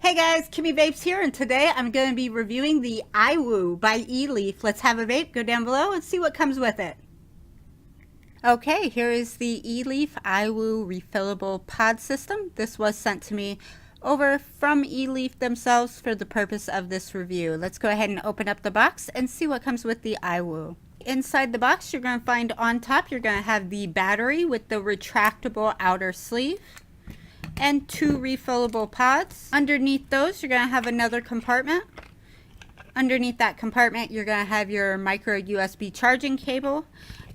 Hey guys, Kimmy Vapes here, and today I'm going to be reviewing the IWU by Eleaf. Let's have a vape, go down below, and see what comes with it. Okay, here is the Eleaf IWU refillable pod system. This was sent to me over from Eleaf themselves for the purpose of this review. Let's go ahead and open up the box and see what comes with the IWU. Inside the box, you're going to find on top, you're going to have the battery with the retractable outer sleeve and 2 refillable pods. Underneath those, you're going to have another compartment. Underneath that compartment, you're going to have your micro USB charging cable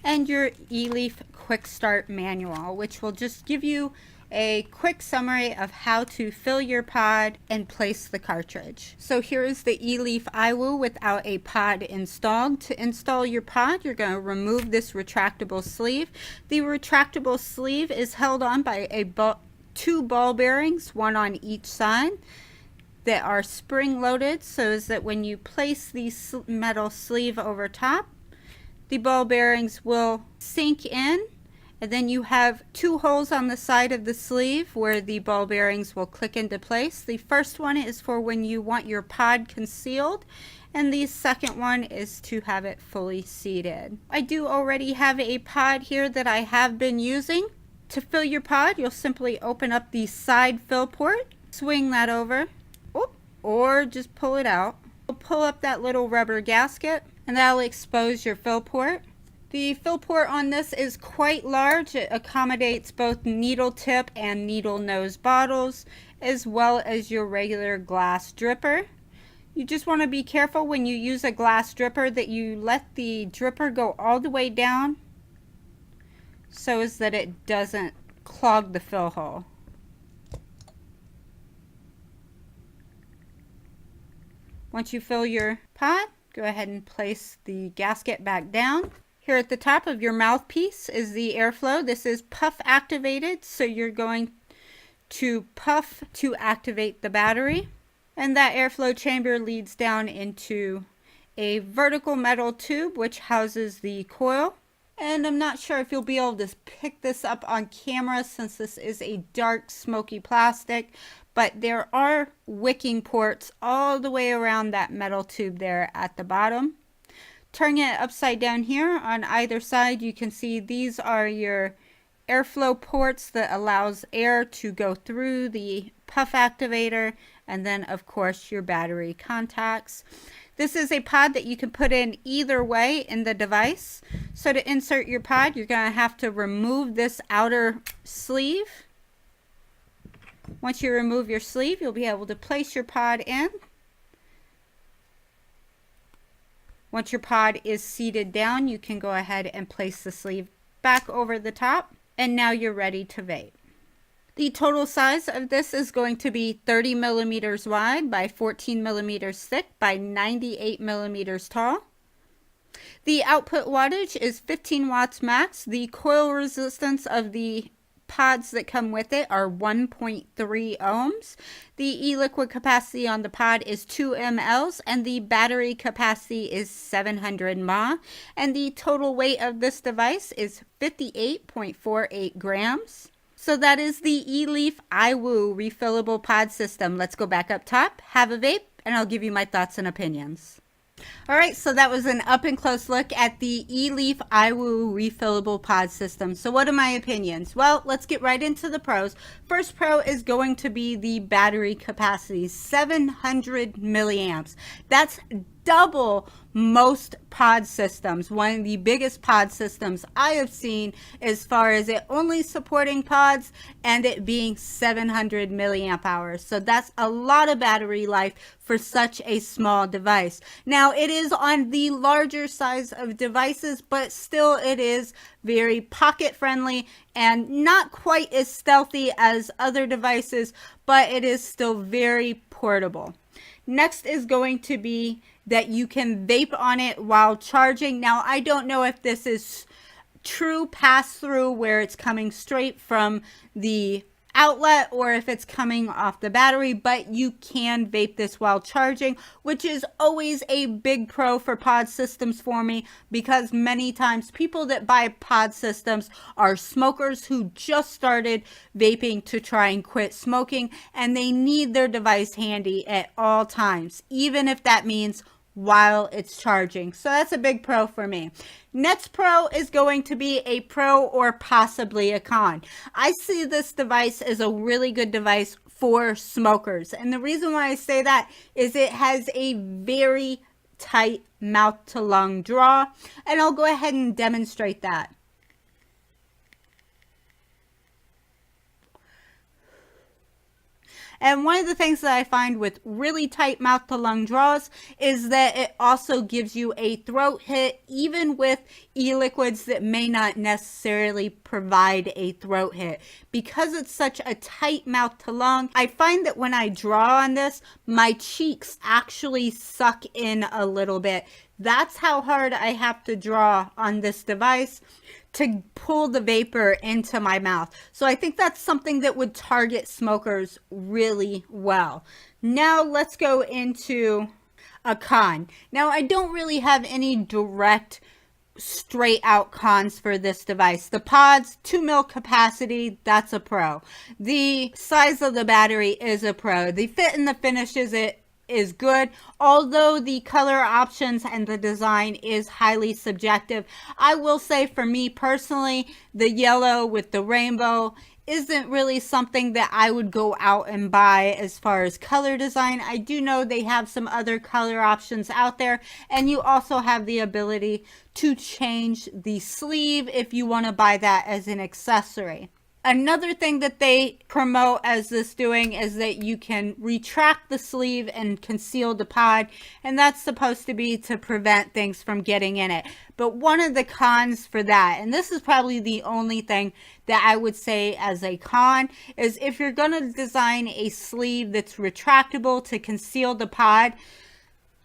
and your Eleaf quick start manual, which will just give you a quick summary of how to fill your pod and place the cartridge. So here is the Eleaf IWU without a pod installed. To install your pod, you're going to remove this retractable sleeve. The retractable sleeve is held on by a 2 ball bearings, one on each side, that are spring loaded so as that when you place the metal sleeve over top, the ball bearings will sink in, and then you have 2 holes on the side of the sleeve where the ball bearings will click into place. The first one is for when you want your pod concealed, and the second one is to have it fully seated. I do already have a pod here that I have been using. To fill your pod, you'll simply open up the side fill port, swing that over, or just pull it out. Pull up that little rubber gasket, and that'll expose your fill port. The fill port on this is quite large. It accommodates both needle tip and needle nose bottles, as well as your regular glass dripper. You just want to be careful when you use a glass dripper that you let the dripper go all the way down so as that it doesn't clog the fill hole. Once you fill your pod, go ahead and place the gasket back down. Here at the top of your mouthpiece is the airflow. This is puff activated, so you're going to puff to activate the battery. And that airflow chamber leads down into a vertical metal tube which houses the coil. And I'm not sure if you'll be able to pick this up on camera since this is a dark smoky plastic, but there are wicking ports all the way around that metal tube there at the bottom. Turning it upside down here on either side, you can see these are your airflow ports that allows air to go through the puff activator, and then of course your battery contacts. This is a pod that you can put in either way in the device. So to insert your pod, you're going to have to remove this outer sleeve. Once you remove your sleeve, you'll be able to place your pod in. Once your pod is seated down, you can go ahead and place the sleeve back over the top. And now you're ready to vape. The total size of this is going to be 30 millimeters wide by 14 millimeters thick by 98 millimeters tall. The output wattage is 15 watts max. The coil resistance of the pods that come with it are 1.3 ohms. The e-liquid capacity on the pod is 2 mLs, and the battery capacity is 700 mAh. And the total weight of this device is 58.48 grams. So that is the Eleaf IWU refillable pod system. Let's go back up top, have a vape, and I'll give you my thoughts and opinions. Alright, so that was an up and close look at the Eleaf IWU refillable pod system. So what are my opinions? Well, let's get right into the pros. First pro is going to be the battery capacity, 700 milliamps. That's double most pod systems. One of the biggest pod systems I have seen as far as it only supporting pods and it being 700 milliamp hours. So that's a lot of battery life for such a small device. Now it is on the larger size of devices, but still it is very pocket friendly and not quite as stealthy as other devices, but it is still very portable. Next is going to be that you can vape on it while charging. Now, I don't know if this is true pass-through where it's coming straight from the outlet or if it's coming off the battery, but you can vape this while charging, which is always a big pro for pod systems for me, because many times people that buy pod systems are smokers who just started vaping to try and quit smoking, and they need their device handy at all times, even if that means while it's charging. So that's a big pro for me. Next pro is going to be a pro or possibly a con. I see this device as a really good device for smokers. And the reason why I say that is it has a very tight mouth to lung draw. And I'll go ahead and demonstrate that. And one of the things that I find with really tight mouth to lung draws is that it also gives you a throat hit, even with e-liquids that may not necessarily provide a throat hit. Because it's such a tight mouth to lung, I find that when I draw on this, my cheeks actually suck in a little bit. That's how hard I have to draw on this device to pull the vapor into my mouth. So I think that's something that would target smokers really well. Now let's go into a con. Now I don't really have any direct straight out cons for this device. The pods, 2 mil capacity, that's a pro. The size of the battery is a pro. The fit and the finish is good, although the color options and the design is highly subjective. I will say for me personally, the yellow with the rainbow isn't really something that I would go out and buy as far as color design. I do know they have some other color options out there, and you also have the ability to change the sleeve if you want to buy that as an accessory. Another thing that they promote as this doing is that you can retract the sleeve and conceal the pod, and that's supposed to be to prevent things from getting in it. But one of the cons for that, and this is probably the only thing that I would say as a con, is if you're going to design a sleeve that's retractable to conceal the pod,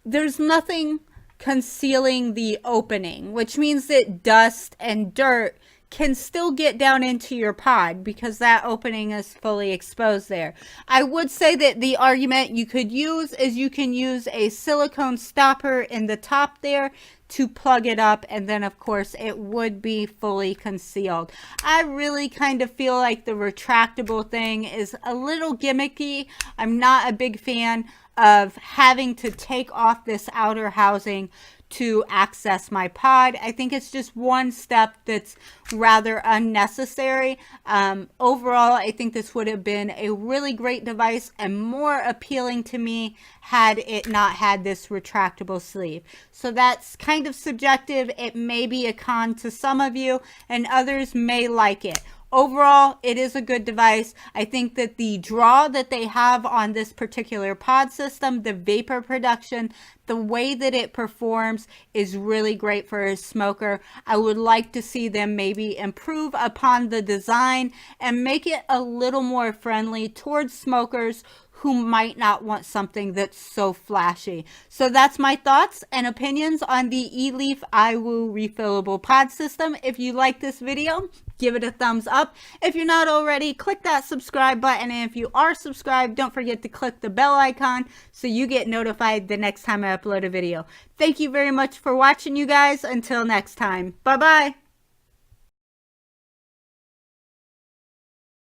there's nothing concealing the opening, which means that dust and dirt can still get down into your pod because that opening is fully exposed there. I would say that the argument you could use is you can use a silicone stopper in the top there to plug it up, and then of course it would be fully concealed. I really kind of feel like the retractable thing is a little gimmicky. I'm not a big fan of having to take off this outer housing to access my pod. I think it's just one step that's rather unnecessary. Overall, I think this would have been a really great device and more appealing to me had it not had this retractable sleeve. So that's kind of subjective. It may be a con to some of you, and others may like it. Overall, it is a good device. I think that the draw that they have on this particular pod system, the vapor production, the way that it performs is really great for a smoker. I would like to see them maybe improve upon the design and make it a little more friendly towards smokers who might not want something that's so flashy. So that's my thoughts and opinions on the Eleaf IWU refillable pod system. If you like this video, give it a thumbs up. If you're not already, click that subscribe button. And if you are subscribed, don't forget to click the bell icon so you get notified the next time I upload a video. Thank you very much for watching, you guys. Until next time. Bye-bye.